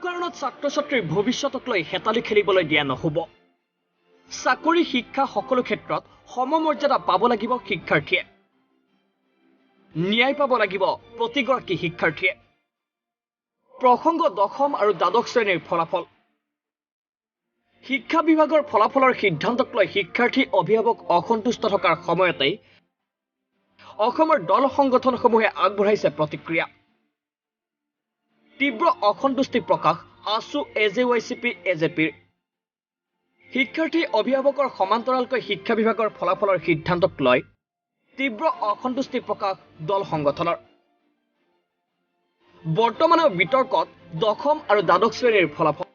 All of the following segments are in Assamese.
কাৰণত ছাত্ৰ-ছাত্ৰীৰ ভৱিষ্যতক লৈ হেতালি খেলিবলৈ দিয়া নহ'ব। চাকৰি শিক্ষা সকলো ক্ষেত্ৰত সমমৰ্যাদা পাব লাগিব শিক্ষাৰ্থীয়ে। ন্যায় পাব লাগিব প্ৰতিগৰাকী শিক্ষাৰ্থীয়ে। প্ৰসংগ দশম আৰু দ্বাদশ শ্ৰেণীৰ ফলাফল। শিক্ষা বিভাগৰ ফলাফলৰ সিদ্ধান্তক লৈ শিক্ষাৰ্থী অভিভাৱক অসন্তুষ্ট থকাৰ সময়তেই অসমৰ দল সংগঠনসমূহে আগবঢ়াইছে প্ৰতিক্ৰিয়া। তীব্ৰ অসন্তুষ্টি প্ৰকাশ আছু এজেৱাইচিপি এজেপিৰ। শিক্ষাৰ্থী অভিভাৱকৰ সমান্তৰালকৈ শিক্ষা বিভাগৰ ফলাফলৰ সিদ্ধান্তক লৈ তীব্ৰ অসন্তুষ্টি প্ৰকাশ দল সংগঠনৰ। বৰ্তমানৰ বিতৰ্কত দশম আৰু দ্বাদশ শ্ৰেণীৰ ফলাফল।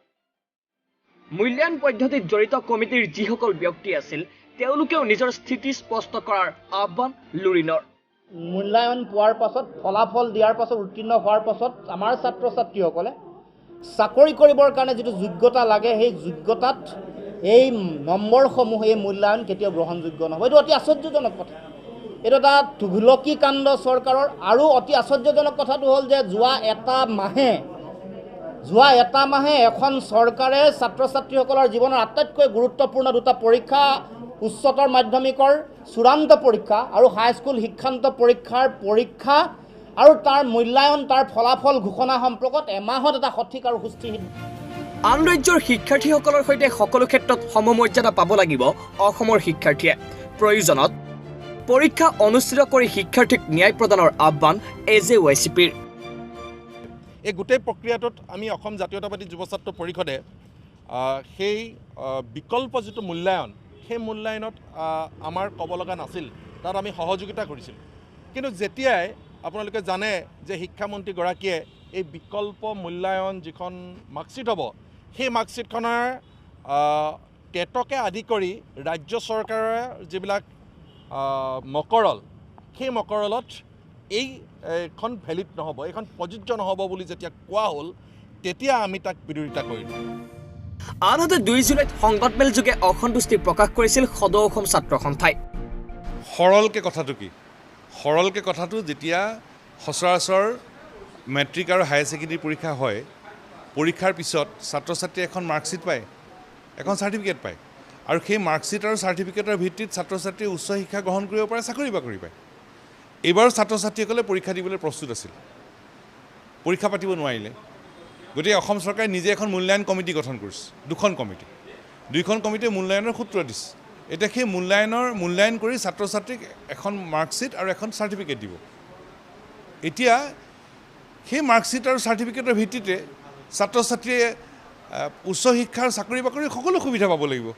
মূল্যায়ন পদ্ধতিত জড়িত কমিটিৰ যিসকল ব্যক্তি আছিল তেওঁলোকেও নিজৰ স্থিতি স্পষ্ট কৰাৰ আহ্বান লুৰিনৰ। মূল্যায়ন পোৱাৰ পাছত ফলাফল দিয়াৰ পাছত উত্তীৰ্ণ হোৱাৰ পাছত আমাৰ ছাত্ৰ ছাত্ৰীসকলে চাকৰি কৰিবৰ কাৰণে যিটো যোগ্যতা লাগে সেই যোগ্যতাত এই নম্বৰসমূহ এই মূল্যায়ন কেতিয়াও গ্ৰহণযোগ্য নহয়। এইটো অতি আশ্চৰ্যজনক কথা। এইটো এটা তুঘলকী কাণ্ড চৰকাৰৰ। আৰু অতি আশ্চৰ্যজনক কথাটো হ'ল যে যোৱা এটা মাহে এখন চৰকাৰে ছাত্ৰ ছাত্ৰীসকলৰ জীৱনৰ আটাইতকৈ গুৰুত্বপূৰ্ণ দুটা পৰীক্ষা, উচ্চতৰ মাধ্যমিকৰ চূড়ান্ত পৰীক্ষা আৰু হাইস্কুল শিক্ষান্ত পৰীক্ষাৰ পৰীক্ষা আৰু তাৰ মূল্যায়ন, তাৰ ফলাফল ঘোষণা সম্পৰ্কত এমাহত এটা সঠিক আৰু সুস্থিৰ আন ৰাজ্যৰ শিক্ষাৰ্থীসকলৰ সৈতে সকলো ক্ষেত্ৰত সমমৰ্যাদা পাব লাগিব অসমৰ শিক্ষাৰ্থীয়ে। প্ৰয়োজনত পৰীক্ষা অনুষ্ঠিত কৰি শিক্ষাৰ্থীক ন্যায় প্ৰদানৰ আহ্বান এজেৱাইচিপিৰ। এই গোটেই প্ৰক্ৰিয়াটোত আমি অসম জাতীয়তাবাদী যুৱ ছাত্ৰ পৰিষদে সেই বিকল্প যিটো মূল্যায়ন, সেই মূল্যায়নত আমাৰ ক'ব লগা নাছিল, তাত আমি সহযোগিতা কৰিছিলোঁ। কিন্তু যেতিয়াই আপোনালোকে জানে যে শিক্ষামন্ত্ৰীগৰাকীয়ে এই বিকল্প মূল্যায়ন যিখন মাৰ্কশ্বিট হ'ব, সেই মাৰ্কশ্বিটখনৰ টেটকে আদি কৰি ৰাজ্য চৰকাৰৰ যিবিলাক মকৰল, সেই মকৰলত এইখন ভেলিড নহ'ব, এইখন প্ৰযোজ্য নহ'ব বুলি যেতিয়া কোৱা হ'ল, তেতিয়া আমি তাক বিৰোধিতা কৰিলোঁ। আনহাতে 2 জুলাইত সংবাদমেল যোগে অসন্তুষ্টি প্ৰকাশ কৰিছিল সদৌ অসম ছাত্ৰ সন্থাই। সৰলকৈ কথাটো যেতিয়া সচৰাচৰ মেট্ৰিক আৰু হায়াৰ ছেকেণ্ডেৰী পৰীক্ষা হয়, পৰীক্ষাৰ পিছত ছাত্ৰ ছাত্ৰীয়ে এখন মাৰ্কশ্বিট পায়, এখন চাৰ্টিফিকেট পায়, আৰু সেই মাৰ্কশ্বিট আৰু চাৰ্টিফিকেটৰ ভিত্তিত ছাত্ৰ ছাত্ৰীয়ে উচ্চ শিক্ষা গ্ৰহণ কৰিব পাৰে, চাকৰি বাকৰি পায়। এইবাৰ ছাত্ৰ ছাত্ৰীসকলে পৰীক্ষা দিবলৈ প্ৰস্তুত আছিল, পৰীক্ষা পাতিব নোৱাৰিলে। গতিকে অসম চৰকাৰে নিজে এখন মূল্যায়ন কমিটি গঠন কৰিছে, দুখন কমিটিয়ে মূল্যায়নৰ সূত্ৰ দিছে। এতিয়া সেই মূল্যায়ন কৰি ছাত্ৰ ছাত্ৰীক এখন মাৰ্কশ্বিট আৰু এখন চাৰ্টিফিকেট দিব। এতিয়া সেই মাৰ্কশ্বিট আৰু চাৰ্টিফিকেটৰ ভিত্তিতে ছাত্ৰ ছাত্ৰীয়ে উচ্চ শিক্ষাৰ চাকৰি বাকৰি সকলো সুবিধা পাব লাগিব।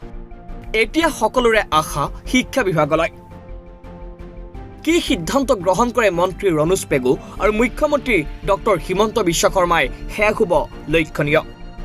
এতিয়া সকলোৰে আশা শিক্ষা বিভাগলৈ। কি সিদ্ধান্ত গ্ৰহণ কৰে মন্ত্ৰী ৰণোজ পেগু আৰু মুখ্যমন্ত্ৰী ডক্টৰ হিমন্ত বিশ্ব শৰ্মাই, সেয়া হ'ব লক্ষণীয়।